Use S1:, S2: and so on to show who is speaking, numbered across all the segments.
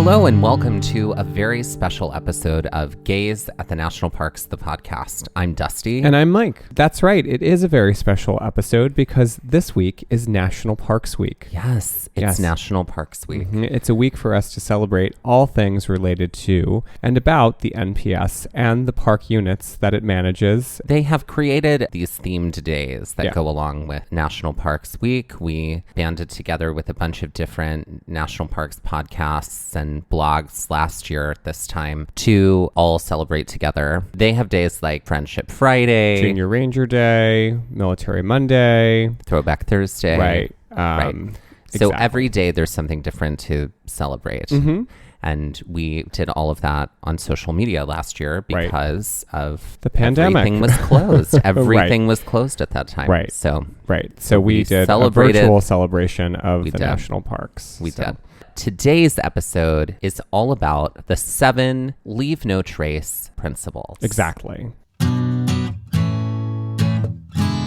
S1: Hello and welcome to a very special episode of Gaze at the National Parks, the podcast. I'm Dusty.
S2: And I'm Mike. That's right. It is a very special episode because this week is National Parks Week.
S1: Yes, it's National Parks Week.
S2: Mm-hmm. It's a week for us to celebrate all things related to and about the NPS and the park units that it manages.
S1: They have created these themed days that go along with National Parks Week. We banded together with a bunch of different National Parks podcasts and blogs last year at this time to all celebrate together. They have days like Friendship Friday,
S2: Junior Ranger Day, Military Monday,
S1: Throwback Thursday.
S2: Right.
S1: So
S2: exactly.
S1: every day there's something different to celebrate.
S2: Mm-hmm.
S1: And we did all of that on social media last year because of
S2: the pandemic.
S1: Everything was closed. Everything was closed at that time.
S2: Right.
S1: So
S2: we did a virtual celebration of the national parks.
S1: We did. Today's episode is all about the 7 Leave No Trace principles.
S2: Exactly.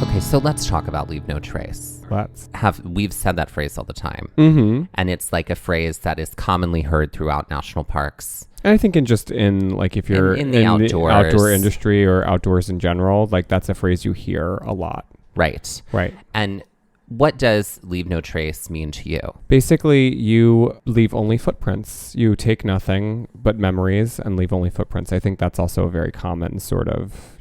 S1: Okay, so let's talk about Leave No Trace. We've said that phrase all the time.
S2: Mm-hmm.
S1: And it's like a phrase that is commonly heard throughout national parks.
S2: And I think if you're
S1: in the
S2: outdoor industry or outdoors in general, like that's a phrase you hear a lot.
S1: Right.
S2: Right.
S1: And what does leave no trace mean to you?
S2: Basically, you leave only footprints. You take nothing but memories and leave only footprints. I think that's also a very common sort of,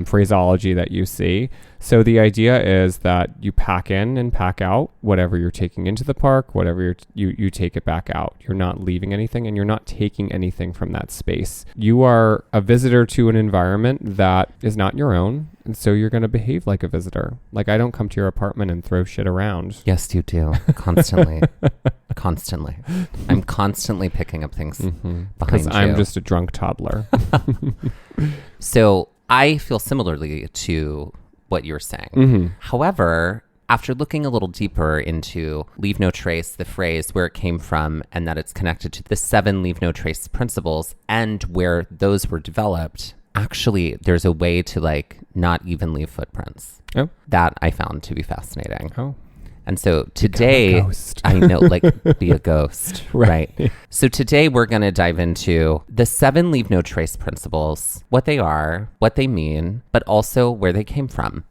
S2: phraseology that you see. So the idea is that you pack in and pack out whatever you're taking into the park, whatever you take it back out. You're not leaving anything and you're not taking anything from that space. You are a visitor to an environment that is not your own. And so you're going to behave like a visitor. Like I don't come to your apartment and throw shit around.
S1: Yes, you do. Constantly. Constantly. I'm constantly picking up things behind you.
S2: Because I'm just a drunk toddler.
S1: So I feel similarly to what you're saying.
S2: Mm-hmm.
S1: However, after looking a little deeper into leave no trace, the phrase, where it came from, and that it's connected to the 7 leave no trace principles and where those were developed, actually there's a way to not even leave footprints.
S2: Oh.
S1: That I found to be fascinating.
S2: Oh.
S1: And so today, I know, be a ghost, right? So today we're going to dive into the 7 leave no trace principles, what they are, what they mean, but also where they came from.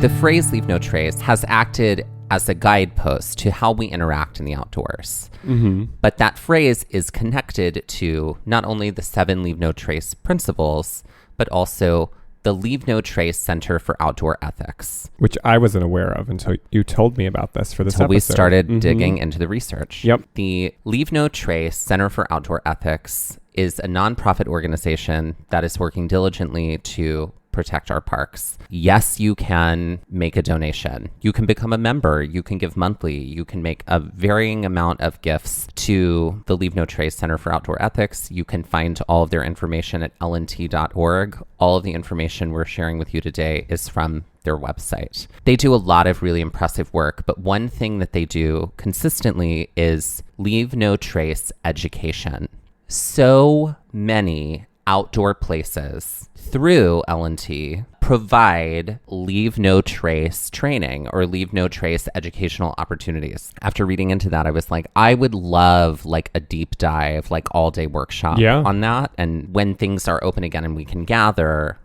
S1: The phrase leave no trace has acted as a guidepost to how we interact in the outdoors.
S2: Mm-hmm.
S1: But that phrase is connected to not only the 7 leave no trace principles, but also the Leave No Trace Center for Outdoor Ethics.
S2: Which I wasn't aware of until you told me about this for this episode.
S1: We started digging into the research.
S2: Yep.
S1: The Leave No Trace Center for Outdoor Ethics is a nonprofit organization that is working diligently to protect our parks. Yes, you can make a donation. You can become a member. You can give monthly. You can make a varying amount of gifts to the Leave No Trace Center for Outdoor Ethics. You can find all of their information at lnt.org. All of the information we're sharing with you today is from their website. They do a lot of really impressive work, but one thing that they do consistently is leave no trace education. So many outdoor places through L&T provide leave no trace training or leave no trace educational opportunities. After reading into that, I was like, I would love a deep dive, all day workshop on that. And when things are open again and we can gather,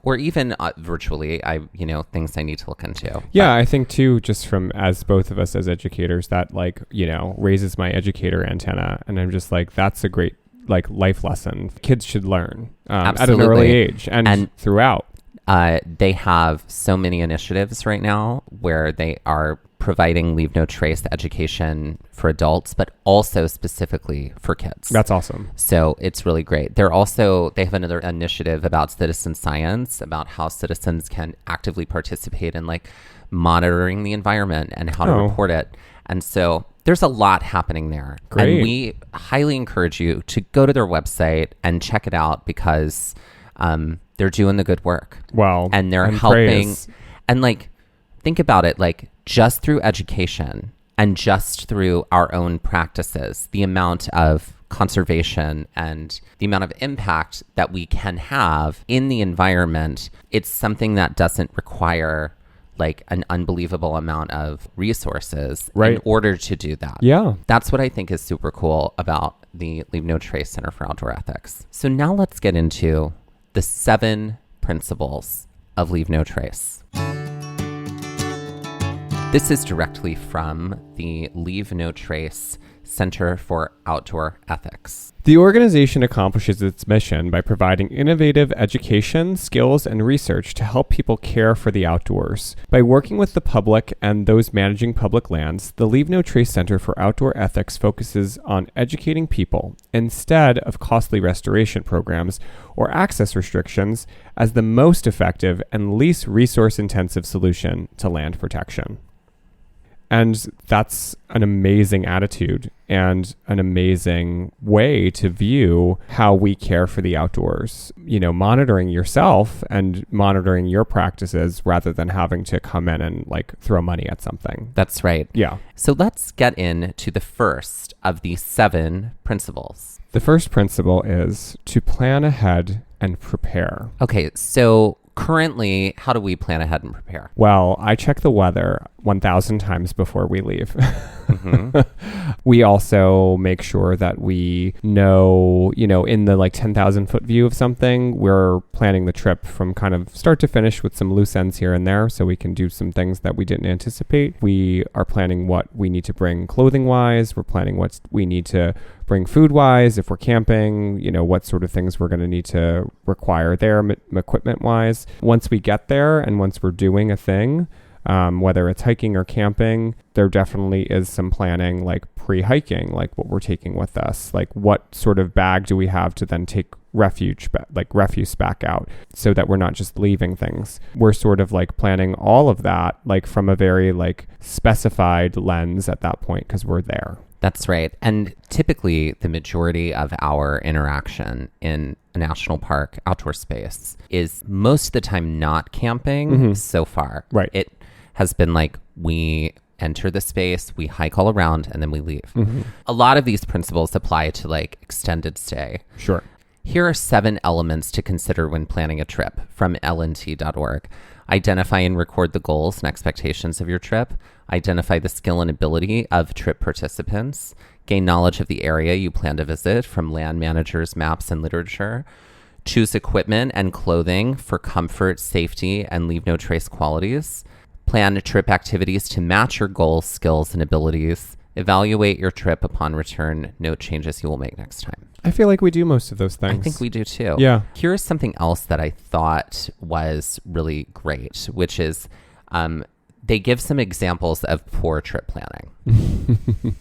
S1: or even virtually, things I need to look into.
S2: Yeah, I think too, just from as both of us as educators, that raises my educator antenna. And I'm just like, that's a great life lesson kids should learn at an early age and throughout.
S1: They have so many initiatives right now where they are providing leave no trace education for adults, but also specifically for kids.
S2: That's awesome.
S1: So it's really great. They have another initiative about citizen science, about how citizens can actively participate in monitoring the environment and how to report it. And so there's a lot happening there.
S2: Great.
S1: And we highly encourage you to go to their website and check it out because they're doing the good work.
S2: Wow.
S1: And they're helping. And think about it, just through education and just through our own practices, the amount of conservation and the amount of impact that we can have in the environment, it's something that doesn't require like an unbelievable amount of resources
S2: Right.
S1: in order to do that.
S2: Yeah.
S1: That's what I think is super cool about the Leave No Trace Center for Outdoor Ethics. So now let's get into the 7 principles of Leave No Trace. This is directly from the Leave No Trace Center for Outdoor Ethics.
S2: The organization accomplishes its mission by providing innovative education, skills, and research to help people care for the outdoors. By working with the public and those managing public lands, the Leave No Trace Center for Outdoor Ethics focuses on educating people instead of costly restoration programs or access restrictions as the most effective and least resource-intensive solution to land protection. And that's an amazing attitude and an amazing way to view how we care for the outdoors. You know, monitoring yourself and monitoring your practices rather than having to come in and like throw money at something.
S1: That's right.
S2: Yeah.
S1: So let's get into the first of the 7 principles.
S2: The first principle is to plan ahead and prepare.
S1: Okay, so currently, how do we plan ahead and prepare?
S2: Well, I check the weather 1,000 times before we leave.
S1: Mm-hmm.
S2: We also make sure that we know, in the like 10,000 foot view of something, we're planning the trip from kind of start to finish with some loose ends here and there so we can do some things that we didn't anticipate. We are planning what we need to bring clothing wise. We're planning what we need to bring food wise. If we're camping, what sort of things we're going to need to require there equipment wise. Once we get there and once we're doing a thing, whether it's hiking or camping, there definitely is some planning, like pre-hiking, like what we're taking with us, like what sort of bag do we have to then take refuse back out so that we're not just leaving things. We're sort of like planning all of that, like from a very like specified lens at that point because we're there.
S1: That's right. And typically the majority of our interaction in a national park outdoor space is most of the time not camping so far.
S2: Right.
S1: It has been like we enter the space, we hike all around, and then we leave. Mm-hmm. A lot of these principles apply to like extended stay.
S2: Sure.
S1: Here are 7 elements to consider when planning a trip from lnt.org. Identify and record the goals and expectations of your trip. Identify the skill and ability of trip participants. Gain knowledge of the area you plan to visit from land managers, maps, and literature. Choose equipment and clothing for comfort, safety, and leave no trace qualities. Plan trip activities to match your goals, skills, and abilities. Evaluate your trip upon return. Note changes you will make next time.
S2: I feel like we do most of those things.
S1: I think we do too.
S2: Yeah.
S1: Here's something else that I thought was really great, which is they give some examples of poor trip planning.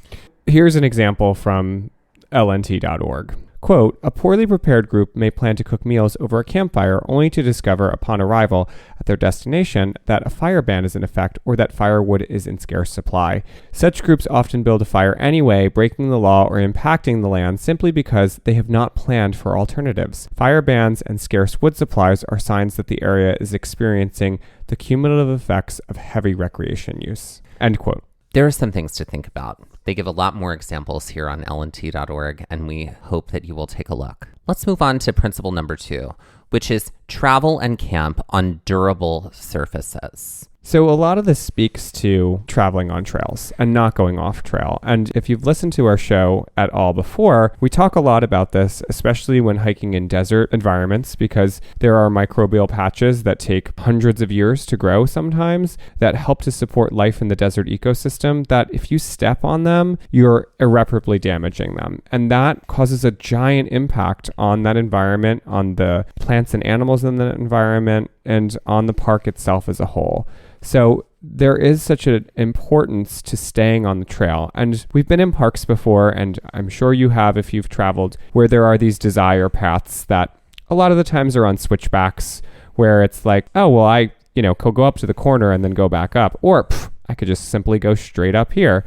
S2: Here's an example from lnt.org. Quote, a poorly prepared group may plan to cook meals over a campfire only to discover upon arrival at their destination that a fire ban is in effect or that firewood is in scarce supply. Such groups often build a fire anyway, breaking the law or impacting the land simply because they have not planned for alternatives. Fire bans and scarce wood supplies are signs that the area is experiencing the cumulative effects of heavy recreation use. End quote.
S1: There are some things to think about. They give a lot more examples here on lnt.org, and we hope that you will take a look. Let's move on to principle number 2, which is travel and camp on durable surfaces.
S2: So a lot of this speaks to traveling on trails and not going off trail. And if you've listened to our show at all before, we talk a lot about this, especially when hiking in desert environments, because there are microbial patches that take hundreds of years to grow sometimes that help to support life in the desert ecosystem, that if you step on them, you're irreparably damaging them. And that causes a giant impact on that environment, on the plants and animals in that environment, and on the park itself as a whole. So there is such an importance to staying on the trail. And we've been in parks before, and I'm sure you have if you've traveled, where there are these desire paths that a lot of the times are on switchbacks, where it's like, oh, well, I could go up to the corner and then go back up, or I could just simply go straight up here.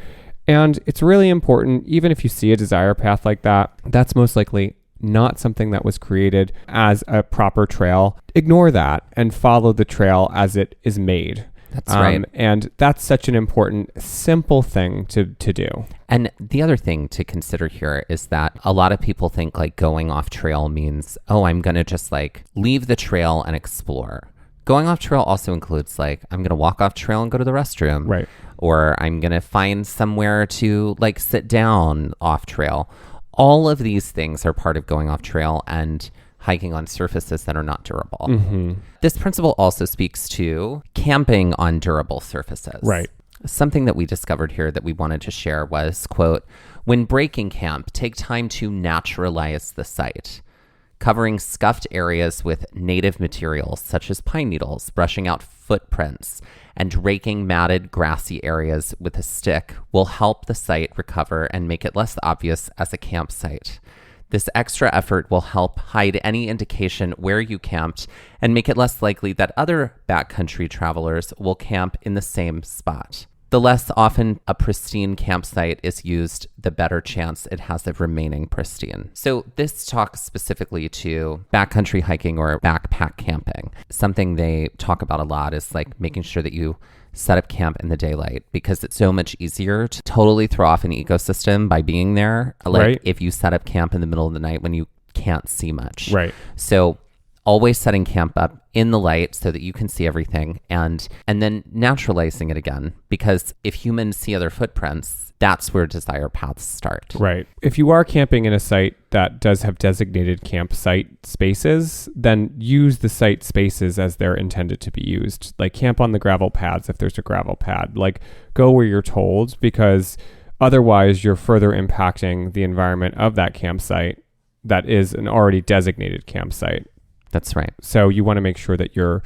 S2: And it's really important, even if you see a desire path like that, that's most likely not something that was created as a proper trail. Ignore that and follow the trail as it is made.
S1: That's right.
S2: And that's such an important, simple thing to do.
S1: And the other thing to consider here is that a lot of people think like going off trail means, oh, I'm going to just like leave the trail and explore. Going off trail also includes like, I'm going to walk off trail and go to the restroom.
S2: Right.
S1: Or I'm going to find somewhere to like sit down off trail. All of these things are part of going off trail and hiking on surfaces that are not durable. This principle also speaks to camping on durable surfaces.
S2: Right.
S1: Something that we discovered here that we wanted to share was, quote, when breaking camp, take time to naturalize the site. Covering scuffed areas with native materials such as pine needles, brushing out footprints, and raking matted grassy areas with a stick will help the site recover and make it less obvious as a campsite. This extra effort will help hide any indication where you camped and make it less likely that other backcountry travelers will camp in the same spot. The less often a pristine campsite is used, the better chance it has of remaining pristine. So this talks specifically to backcountry hiking or backpack camping. Something they talk about a lot is like making sure that you set up camp in the daylight, because it's so much easier to totally throw off an ecosystem by being there. Like
S2: Right.
S1: if you set up camp in the middle of the night when you can't see much.
S2: Right.
S1: So always setting camp up in the light so that you can see everything, and then naturalizing it again, because if humans see other footprints, that's where desire paths start.
S2: Right. If you are camping in a site that does have designated campsite spaces, then use the site spaces as they're intended to be used. Like camp on the gravel pads if there's a gravel pad. Like go where you're told, because otherwise you're further impacting the environment of that campsite that is an already designated campsite.
S1: That's right.
S2: So you want to make sure that you're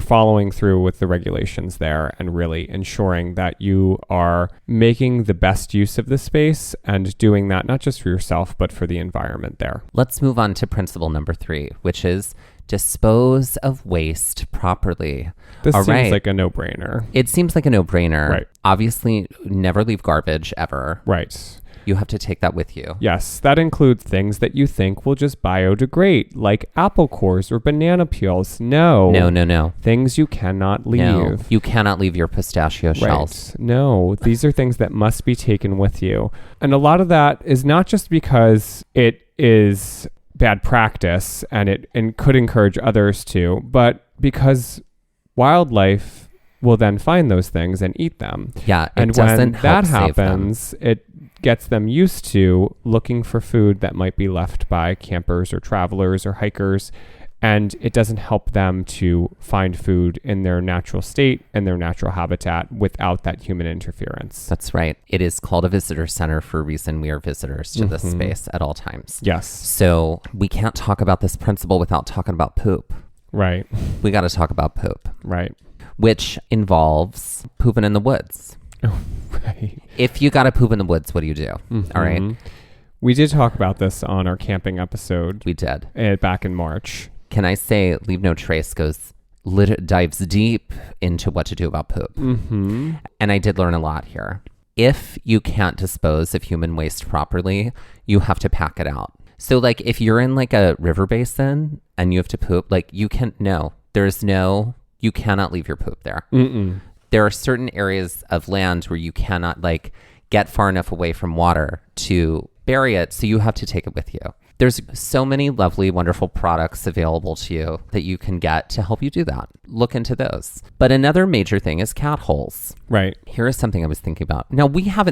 S2: following through with the regulations there and really ensuring that you are making the best use of the space and doing that not just for yourself, but for the environment there.
S1: Let's move on to principle number 3, which is dispose of waste properly.
S2: This
S1: All
S2: seems
S1: right.
S2: like a no-brainer.
S1: It seems like a no-brainer.
S2: Right.
S1: Obviously, never leave garbage ever.
S2: Right.
S1: You have to take that with you.
S2: Yes, that includes things that you think will just biodegrade, like apple cores or banana peels. No.
S1: No.
S2: Things you cannot leave.
S1: No, you cannot leave your pistachio shells.
S2: Right. No, these are things that must be taken with you. And a lot of that is not just because it is bad practice and it could encourage others to, but because wildlife will then find those things and eat them.
S1: Yeah,
S2: and
S1: doesn't
S2: when
S1: help
S2: that
S1: save them.
S2: happens, it gets them used to looking for food that might be left by campers or travelers or hikers, and it doesn't help them to find food in their natural state and their natural habitat without that human interference.
S1: That's right. It is called a visitor center for a reason. We are visitors to this space at all times.
S2: Yes.
S1: So we can't talk about this principle without talking about poop.
S2: Right.
S1: We got to talk about poop,
S2: Right.
S1: which involves pooping in the woods.
S2: Oh, right.
S1: If you got to poop in the woods, what do you do? All right.
S2: We did talk about this on our camping episode
S1: We did.
S2: back in March.
S1: Can I say Leave No Trace dives deep into what to do about poop. And I did learn a lot here. If you can't dispose of human waste properly, you have to pack it out. So like if you're in like a river basin and you have to poop, like you cannot leave your poop there. There are certain areas of land where you cannot like get far enough away from water to bury it. So you have to take it with you. There's so many lovely, wonderful products available to you that you can get to help you do that. Look into those. But another major thing is cat holes.
S2: Right.
S1: Here is something I was thinking about. Now, we've not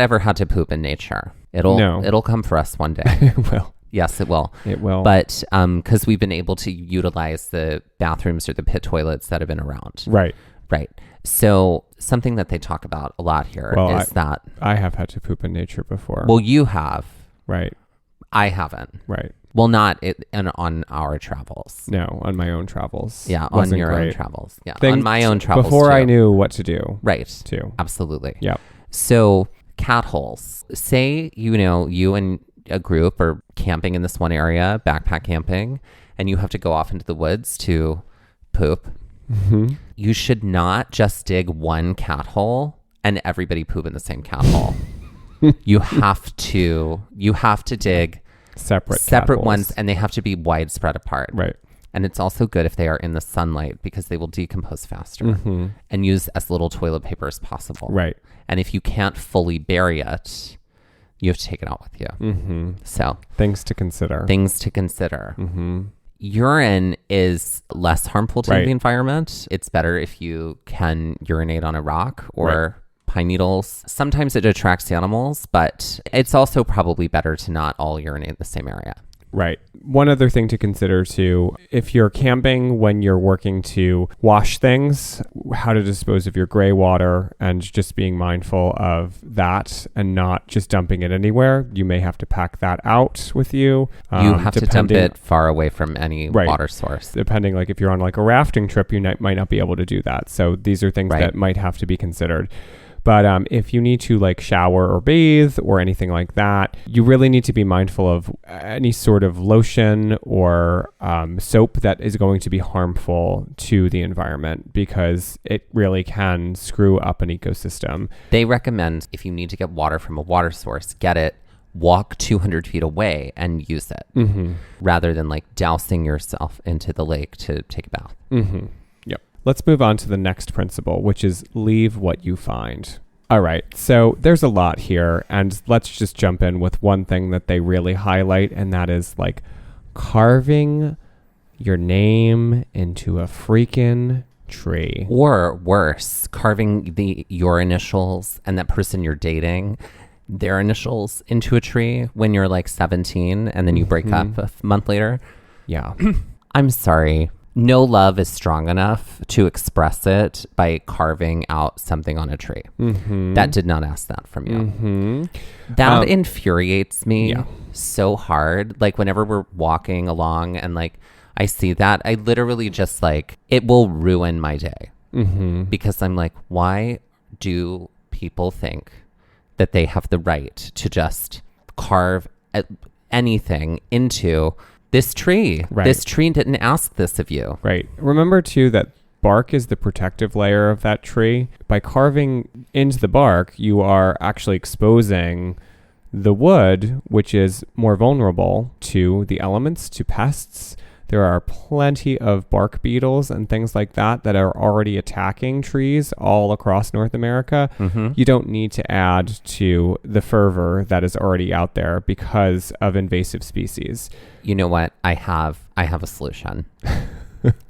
S1: ever had to poop in nature. It'll come for us one day.
S2: It will.
S1: Yes, it will.
S2: It will.
S1: But because we've been able to utilize the bathrooms or the pit toilets that have been around.
S2: Right.
S1: Right. So something that they talk about a lot here is that...
S2: I have had to poop in nature before.
S1: Well, you have.
S2: Right.
S1: I haven't.
S2: Right.
S1: Well, not on our travels.
S2: No, on my own travels.
S1: Yeah,
S2: Wasn't
S1: on your
S2: great.
S1: own travels. Yeah,
S2: Things
S1: on my own travels
S2: before
S1: too.
S2: I knew what to do.
S1: Right.
S2: Too.
S1: Absolutely.
S2: Yep.
S1: So cat holes. Say, you and a group are camping in this one area, backpack camping, and you have to go off into the woods to poop. You should not just dig one cat hole and everybody poop in the same cat hole. You have to dig separate ones, and they have to be widespread apart.
S2: Right.
S1: And it's also good if they are in the sunlight because they will decompose faster and use as little toilet paper as possible.
S2: Right.
S1: And if you can't fully bury it, you have to take it out with you. So
S2: things to consider.
S1: urine is less harmful to
S2: Right.
S1: the environment. It's better if you can urinate on a rock or pine needles. Sometimes it attracts animals, but it's also probably better to not all urinate in the same area.
S2: Right. One other thing to consider too, if you're camping when you're working to wash things, how to dispose of your gray water and just being mindful of that and not just dumping it anywhere. You may have to pack that out with you.
S1: You have to dump it far away from any water source.
S2: Depending, like if you're on like a rafting trip, you might not be able to do that. So these are things that might have to be considered. But if you need to like shower or bathe or anything like that, you really need to be mindful of any sort of lotion or soap that is going to be harmful to the environment, because it really can screw up an ecosystem.
S1: They recommend if you need to get water from a water source, get it, walk 200 feet away and use it, rather than like dousing yourself into the lake to take a bath.
S2: Let's move on to the next principle, which is leave what you find. All right, so there's a lot here, and let's just jump in with one thing that they really highlight, and that is like carving your name into a freaking tree.
S1: Or worse, carving your initials and that person you're dating, their initials into a tree when you're like 17 and then you break up a month later.
S2: Yeah.
S1: I'm sorry. No love is strong enough to express it by carving out something on a tree. That did not ask that from you. That infuriates me so hard. Like whenever we're walking along and like I see that, I literally just like, it will ruin my day. Because I'm like, why do people think that they have the right to just carve anything into this tree?
S2: Right.
S1: This tree didn't ask this of you.
S2: Right. Remember too that bark is the protective layer of that tree. By carving into the bark, you are actually exposing the wood, which is more vulnerable to the elements, to pests. There are plenty of bark beetles and things like that that are already attacking trees all across North America. You don't need to add to the fervor that is already out there because of invasive species.
S1: You know what? I have a solution.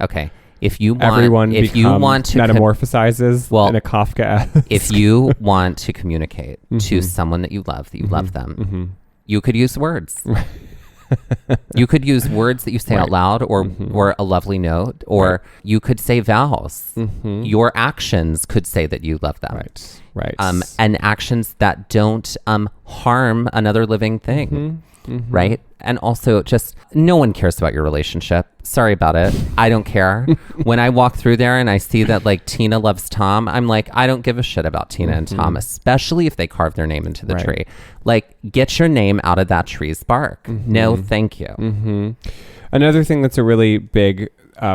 S1: Okay. If you want,
S2: everyone
S1: to
S2: metamorphosizes in a Kafka.
S1: If you want to communicate to someone that you love them, you could use words. You could use words that you say out loud, or a lovely note, or you could say vows. Your actions could say that you love them.
S2: Right.
S1: And actions that don't harm another living thing. Right. And also, just no one cares about your relationship. Sorry about it. I don't care. When I walk through there and I see that like Tina loves Tom, I'm like, I don't give a shit about Tina and Tom, especially if they carve their name into the tree. Like, get your name out of that tree's bark. No, thank you.
S2: Another thing that's a really big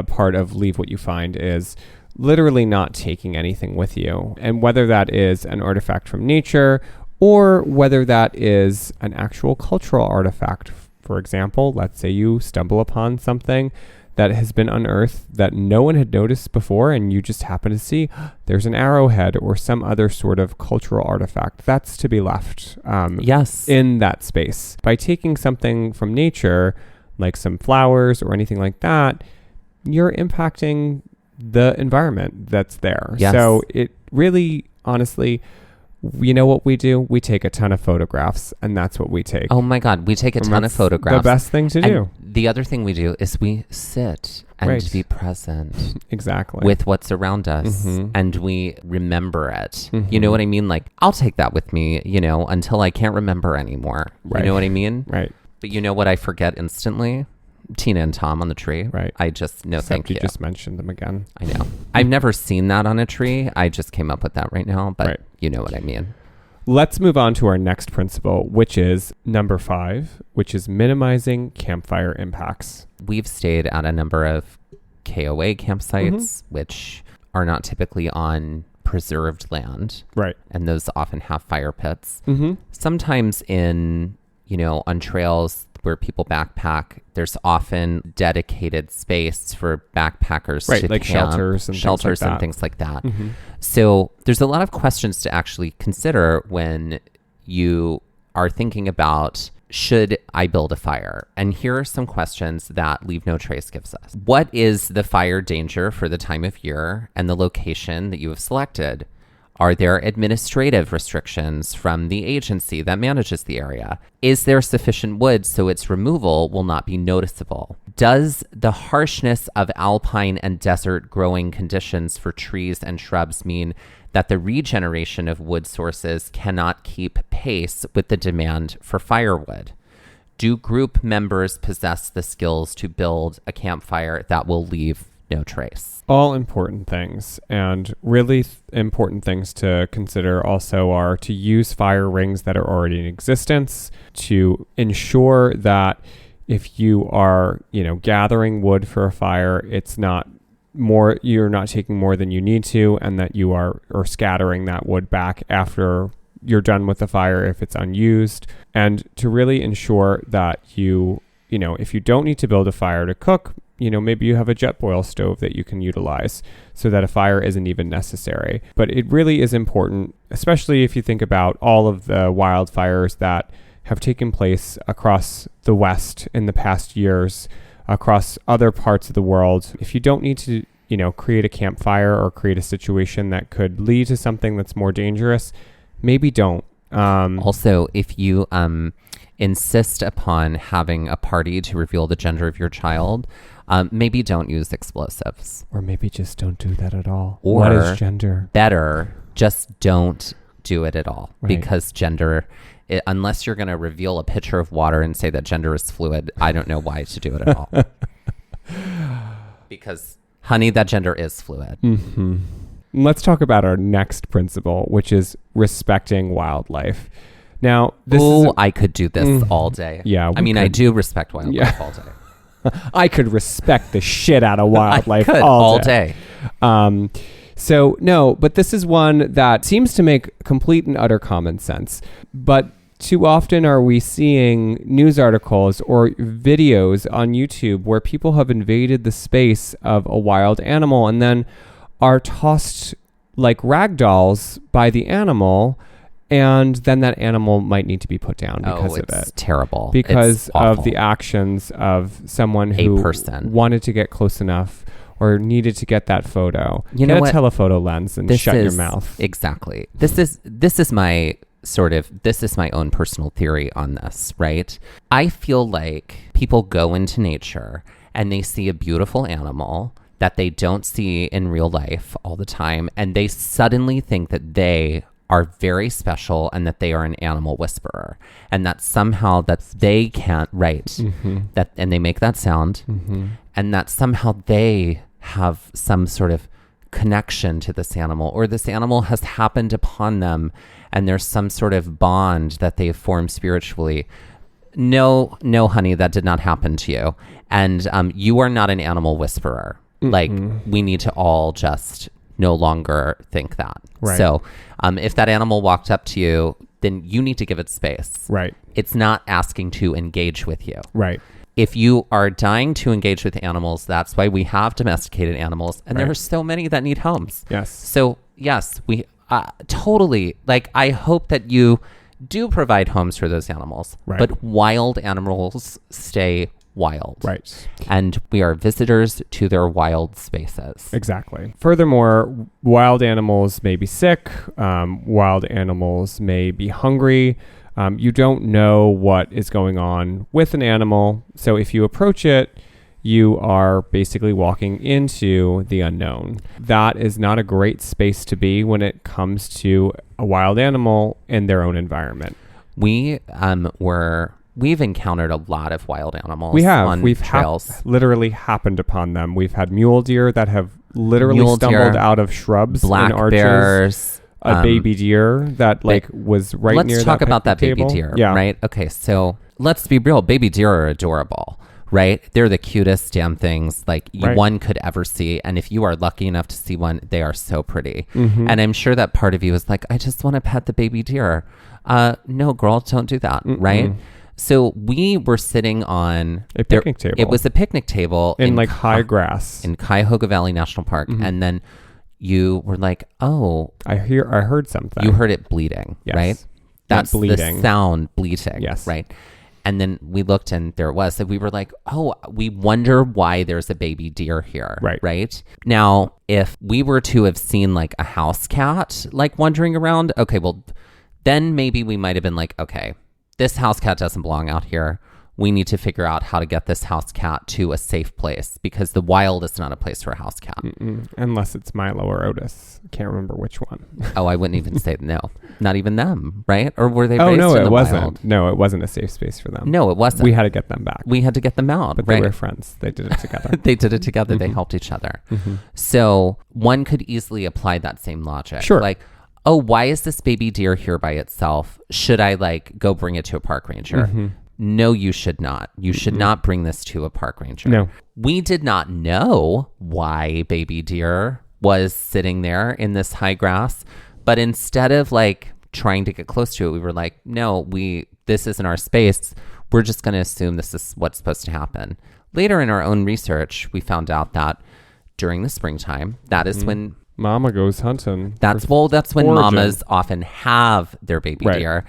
S2: part of leave what you find is literally not taking anything with you. And whether that is an artifact from nature or whether that is an actual cultural artifact. For example, let's say you stumble upon something that has been unearthed that no one had noticed before, and you just happen to see there's an arrowhead or some other sort of cultural artifact that's to be left in that space. By taking something from nature, like some flowers or anything like that, you're impacting the environment that's there. So it really, honestly, you know what we do? We take a ton of photographs, and that's what we take.
S1: Oh my God, we take a ton of photographs.
S2: The best thing to do.
S1: The other thing we do is we sit and be present.
S2: Exactly.
S1: With what's around us, and we remember it. You know what I mean? Like, I'll take that with me, until I can't remember anymore. You know what I mean?
S2: Right.
S1: But you know what I forget instantly? Tina and Tom on the tree.
S2: Right.
S1: I just, no, thank you.
S2: You just mentioned them again.
S1: I know. I've never seen that on a tree. I just came up with that right now, but you know what I mean.
S2: Let's move on to our next principle, which is number 5, which is minimizing campfire impacts.
S1: We've stayed at a number of KOA campsites, which are not typically on preserved land.
S2: Right.
S1: And those often have fire pits. Sometimes on trails where people backpack, there's often dedicated space for backpackers to
S2: like
S1: camp,
S2: shelters and
S1: things like that. So there's a lot of questions to actually consider when you are thinking about should I build a fire? And here are some questions that Leave No Trace gives us. What is the fire danger for the time of year and the location that you have selected? Are there administrative restrictions from the agency that manages the area? Is there sufficient wood so its removal will not be noticeable? Does the harshness of alpine and desert growing conditions for trees and shrubs mean that the regeneration of wood sources cannot keep pace with the demand for firewood? Do group members possess the skills to build a campfire that will leave no trace?
S2: All important things, and really important things to consider also are to use fire rings that are already in existence, to ensure that if you are, gathering wood for a fire, it's not more, you're not taking more than you need to, and that you are or scattering that wood back after you're done with the fire if it's unused, and to really ensure that if you don't need to build a fire to cook, maybe you have a jet boil stove that you can utilize so that a fire isn't even necessary. But it really is important, especially if you think about all of the wildfires that have taken place across the West in the past years, across other parts of the world. If you don't need to, create a campfire or create a situation that could lead to something that's more dangerous, maybe don't.
S1: Also, if you insist upon having a party to reveal the gender of your child, maybe don't use explosives.
S2: Or maybe just don't do that at all.
S1: Or
S2: what is gender?
S1: Better, just don't do it at all.
S2: Right.
S1: Because gender, unless you're going to reveal a pitcher of water and say that gender is fluid, I don't know why to do it at all. Because, honey, that gender is fluid.
S2: Mm-hmm. Let's talk about our next principle, which is respecting wildlife. Now,
S1: I could do this all day.
S2: Yeah.
S1: I do respect wildlife all day.
S2: I could respect the shit out of wildlife
S1: all day.
S2: But this is one that seems to make complete and utter common sense. But too often are we seeing news articles or videos on YouTube where people have invaded the space of a wild animal and then are tossed like rag dolls by the animal, and then that animal might need to be put down because of it.
S1: It's terrible.
S2: Because
S1: it's awful.
S2: of the actions of someone who wanted to get close enough or needed to get that photo. Get a telephoto lens and shut your mouth.
S1: Exactly. This is my own personal theory on this, right? I feel like people go into nature and they see a beautiful animal that they don't see in real life all the time, and they suddenly think that they are very special and that they are an animal whisperer, and that somehow that they can't that, and they make that sound, and that somehow they have some sort of connection to this animal, or this animal has happened upon them and there's some sort of bond that they've formed spiritually. No, honey, that did not happen to you. And you are not an animal whisperer. Like, we need to all just no longer think that.
S2: Right.
S1: So if that animal walked up to you, then you need to give it space.
S2: Right.
S1: It's not asking to engage with you.
S2: Right.
S1: If you are dying to engage with animals, that's why we have domesticated animals. And there are so many that need homes.
S2: Yes.
S1: So, yes, we totally, I hope that you do provide homes for those animals.
S2: Right.
S1: But wild animals stay wild.
S2: Right.
S1: And we are visitors to their wild spaces.
S2: Exactly. Furthermore, wild animals may be sick. Wild animals may be hungry. You don't know what is going on with an animal. So if you approach it, you are basically walking into the unknown. That is not a great space to be when it comes to a wild animal in their own environment.
S1: We've encountered a lot of wild animals.
S2: We have.
S1: On
S2: We've
S1: trails.
S2: Literally happened upon them. We've had mule deer that have literally stumbled out of shrubs
S1: black
S2: and arches.
S1: Bears.
S2: A baby deer that was right near that.
S1: Let's talk about that baby deer, right? Okay, so let's be real. Baby deer are adorable, right? They're the cutest damn things one could ever see. And if you are lucky enough to see one, they are so pretty. Mm-hmm. And I'm sure that part of you is like, I just want to pet the baby deer. No, girl, don't do that, right? So we were sitting on
S2: a picnic table.
S1: It was a picnic table
S2: in high grass
S1: in Cuyahoga Valley National Park, and then you were like, "Oh,
S2: I heard something."
S1: You heard it bleeding,
S2: yes.
S1: right? That's bleeding. The sound bleating,
S2: yes,
S1: right? And then we looked and there it was. And we were like, oh, we wonder why there's a baby deer here. Right. Now, if we were to have seen like a house cat like wandering around, okay, well, then maybe we might have been like, okay, this house cat doesn't belong out here. We need to figure out how to get this house cat to a safe place because the wild is not a place for a house cat.
S2: Unless it's Milo or Otis. I can't remember which one.
S1: Oh, I wouldn't even say no. Not even them, right? Or were they
S2: raised
S1: in the
S2: it wasn't.
S1: wild?
S2: No, it wasn't a safe space for them.
S1: No, it wasn't.
S2: We had to get them back.
S1: We had to get them out.
S2: But they were friends. They did it together.
S1: They did it together. They helped each other. So one could easily apply that same logic.
S2: Sure.
S1: Like, oh, why is this baby deer here by itself? Should I like go bring it to a park ranger? No, you should not. You should not bring this to a park ranger.
S2: No.
S1: We did not know why baby deer was sitting there in this high grass, but instead of like trying to get close to it, we were like, no, this isn't our space. We're just going to assume this is what's supposed to happen. Later in our own research, we found out that during the springtime, that is when
S2: Mama goes hunting.
S1: That's when mamas often have their baby deer.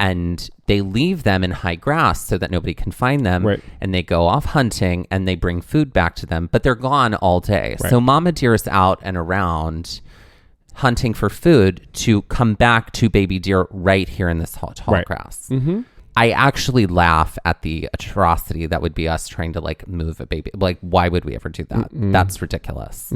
S1: And they leave them in high grass so that nobody can find them.
S2: Right.
S1: And they go off hunting and they bring food back to them, but they're gone all day. Right. So mama deer is out and around hunting for food to come back to baby deer right here in this tall grass. I actually laugh at the atrocity that would be us trying to like move a baby. Like, why would we ever do that? That's ridiculous.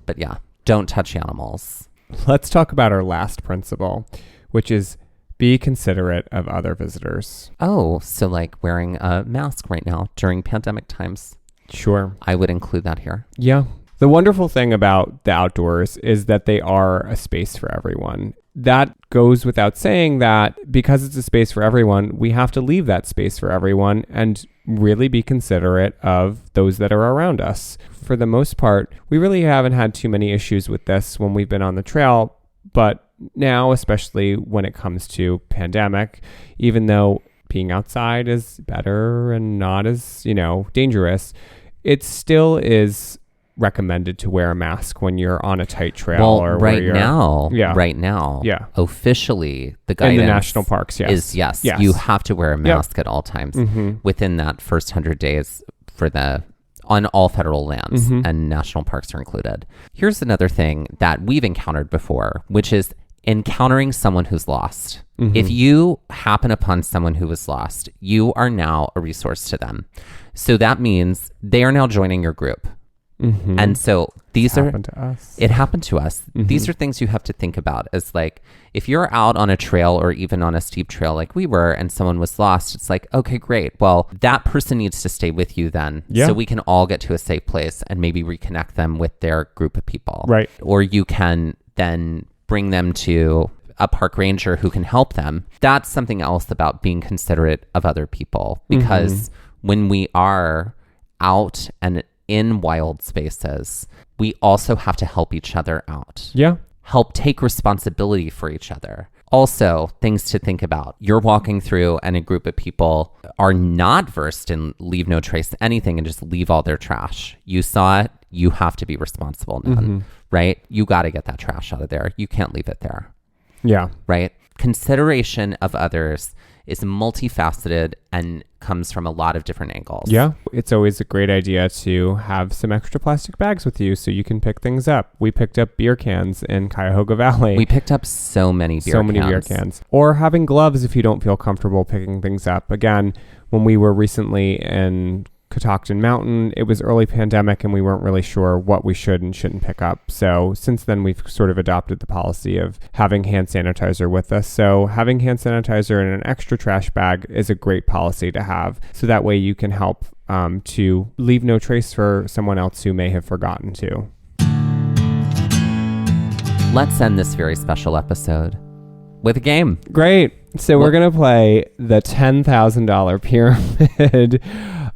S1: But yeah, don't touch animals.
S2: Let's talk about our last principle, which is be considerate of other visitors.
S1: Oh, so like wearing a mask right now during pandemic times.
S2: Sure.
S1: I would include that here.
S2: Yeah. The wonderful thing about the outdoors is that they are a space for everyone. That goes without saying that because it's a space for everyone, we have to leave that space for everyone and really be considerate of those that are around us. For the most part, we really haven't had too many issues with this when we've been on the trail, but now, especially when it comes to pandemic, even though being outside is better and not as, dangerous, it still is recommended to wear a mask when you're on a tight trail
S1: right now, officially the guidance
S2: in the national parks
S1: is yes, you have to wear a mask at all times within that first 100 days on all federal lands, and national parks are included. Here's another thing that we've encountered before, which is encountering someone who's lost. If you happen upon someone who was lost, you are now a resource to them. So that means they are now joining your group. And so it happened to us. These are things you have to think about as like, if you're out on a trail or even on a steep trail like we were and someone was lost, it's like, okay, great. Well, that person needs to stay with you then. So we can all get to a safe place and maybe reconnect them with their group of people.
S2: Right.
S1: Or you can then bring them to a park ranger who can help them. That's something else about being considerate of other people, because when we are out and in wild spaces, we also have to help each other out.
S2: Yeah.
S1: Help take responsibility for each other. Also, things to think about. You're walking through and a group of people are not versed in leave no trace anything and just leave all their trash. You saw it. You have to be responsible now, right? You got to get that trash out of there. You can't leave it there.
S2: Yeah.
S1: Right? Consideration of others is multifaceted and comes from a lot of different angles.
S2: Yeah. It's always a great idea to have some extra plastic bags with you so you can pick things up. We picked up beer cans in Cuyahoga Valley.
S1: We picked up so many beer cans.
S2: Or having gloves if you don't feel comfortable picking things up. Again, when we were recently in Catoctin Mountain, it was early pandemic and we weren't really sure what we should and shouldn't pick up. So since then, we've sort of adopted the policy of having hand sanitizer with us. So having hand sanitizer in an extra trash bag is a great policy to have. So that way you can help to leave no trace for someone else who may have forgotten to.
S1: Let's end this very special episode with a game.
S2: Great. So we're going to play the $10,000 pyramid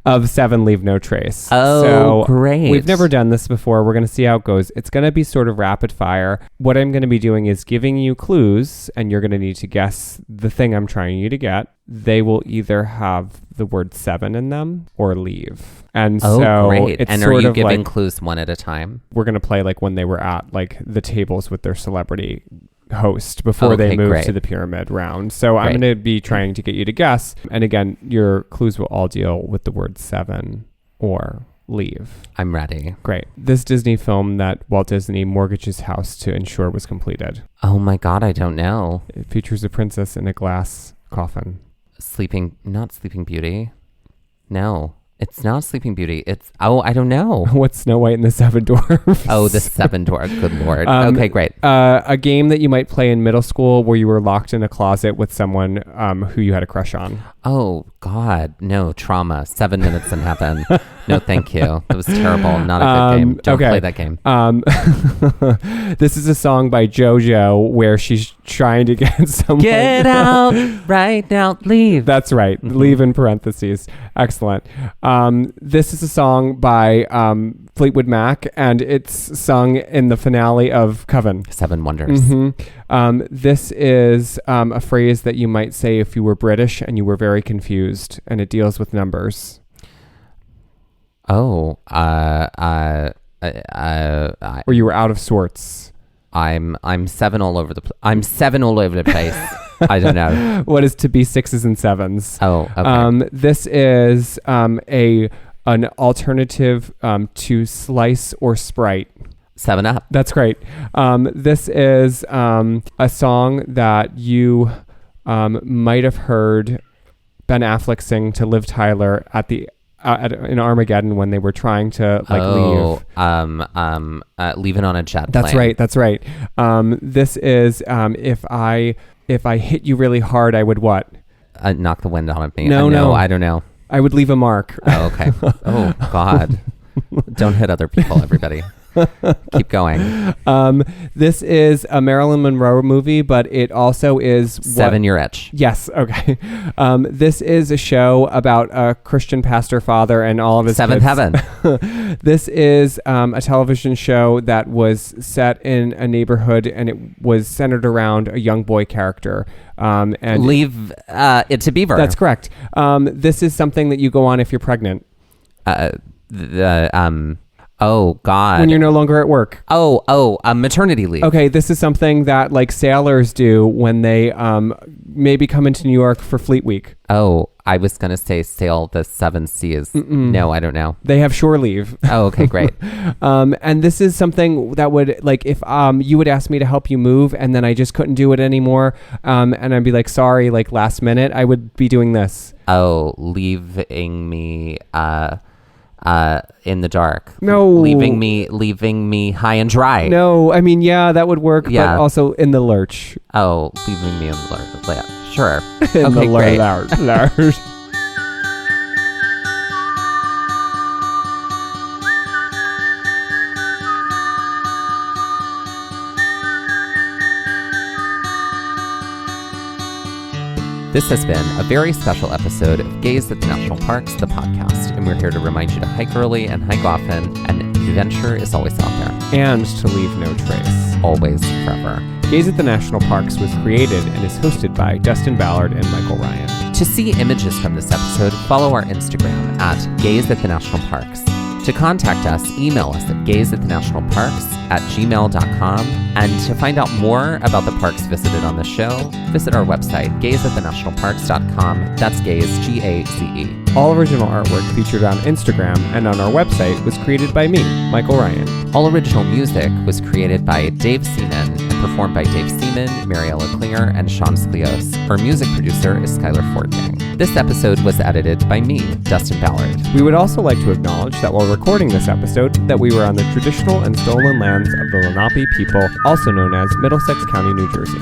S2: of 7 leave no trace.
S1: Oh,
S2: so
S1: great.
S2: We've never done this before. We're going to see how it goes. It's going to be sort of rapid fire. What I'm going to be doing is giving you clues, and you're going to need to guess the thing I'm trying you to get. They will either have the word 7 in them or leave. And
S1: great.
S2: It's
S1: and are you giving clues one at a time?
S2: We're going to play like when they were at like the tables with their celebrity host before they
S1: Okay,
S2: move
S1: great.
S2: to the pyramid round. So I'm
S1: Great.
S2: going to be trying to get you to guess. And again, your clues will all deal with the word 7 or leave.
S1: I'm ready.
S2: Great. This Disney film that Walt Disney mortgaged his house to ensure was completed.
S1: Oh my God, I don't know.
S2: It features a princess in a glass coffin.
S1: Not Sleeping Beauty. No, it's not Sleeping Beauty. I don't know.
S2: What's Snow White and the Seven Dwarfs?
S1: Oh, the Seven Dwarfs. Good Lord. Okay, great.
S2: A game that you might play in middle school where you were locked in a closet with someone who you had a crush on.
S1: Oh God, no, trauma. 7 Minutes in Heaven. No, thank you. It was terrible. Not a good game. Don't play that game.
S2: This is a song by JoJo where she's trying to get someone.
S1: Get out right now. Leave.
S2: That's right.
S1: Mm-hmm.
S2: Leave in parentheses. Excellent. This is a song by Fleetwood Mac, and it's sung in the finale of Coven.
S1: 7 Wonders.
S2: Mm-hmm. This is a phrase that you might say if you were British and you were very confused, and it deals with numbers.
S1: Oh,
S2: Or you were out of sorts.
S1: I'm 7 all over the I'm 7 all over the place. I don't know.
S2: What is to be 6s and 7s?
S1: Oh, okay.
S2: This is an alternative to Slice or Sprite.
S1: 7 Up.
S2: That's great. This is a song that you might have heard Ben Affleck sing to Liv Tyler in Armageddon when they were trying to leave.
S1: Leaving on a jet
S2: That's
S1: plane.
S2: right. That's right. This is if I hit you really hard, I would what?
S1: Knock the wind out of me.
S2: No.
S1: I don't know.
S2: I would leave a mark.
S1: Oh, okay. Oh, God. Don't hit other people, everybody. Keep going.
S2: This is a Marilyn Monroe movie, but it also is
S1: 7 Year Itch.
S2: Yes. Okay. This is a show about a Christian pastor father and all of his
S1: Seventh
S2: kids.
S1: Heaven.
S2: This is a television show that was set in a neighborhood, and it was centered around a young boy character. And
S1: Leave It to Beaver.
S2: That's correct. This is something that you go on if you're pregnant.
S1: Oh, God.
S2: When you're no longer at work.
S1: Maternity Leave.
S2: Okay, this is something that like sailors do when they maybe come into New York for Fleet Week.
S1: Oh, I was going to say sail the 7 seas. No, I don't know.
S2: They have shore leave.
S1: Oh, okay, great.
S2: And this is something that would, like, if you would ask me to help you move and then I just couldn't do it anymore, and I'd be like, sorry, like last minute, I would be doing this.
S1: Oh, leaving me in the dark.
S2: No.
S1: Leaving me high and dry.
S2: No, I mean, yeah, that would work,
S1: Yeah.
S2: but also in the lurch.
S1: Oh, leaving me in the lurch. Sure.
S2: In
S1: Okay,
S2: the
S1: great.
S2: lurch.
S1: This has been a very special episode of Gaze at the National Parks, the podcast, and we're here to remind you to hike early and hike often, and adventure is always out there.
S2: And to leave no trace.
S1: Always, forever.
S2: Gaze at the National Parks was created and is hosted by Dustin Ballard and Michael Ryan.
S1: To see images from this episode, follow our Instagram at Gaze at the National Parks. To contact us, email us at gazeatthenationalparks@gmail.com. And to find out more about the parks visited on the show, visit our website, gazeatthenationalparks.com. That's Gaze, G-A-Z-E.
S2: All original artwork featured on Instagram and on our website was created by me, Michael Ryan.
S1: All original music was created by Dave Seaman and performed by Dave Seaman, Mariella Klinger, and Sean Sklios. Our music producer is Skyler Fortgang. This episode was edited by me, Dustin Ballard.
S2: We would also like to acknowledge that while recording this episode, that we were on the traditional and stolen lands of the Lenape people, also known as Middlesex County, New Jersey.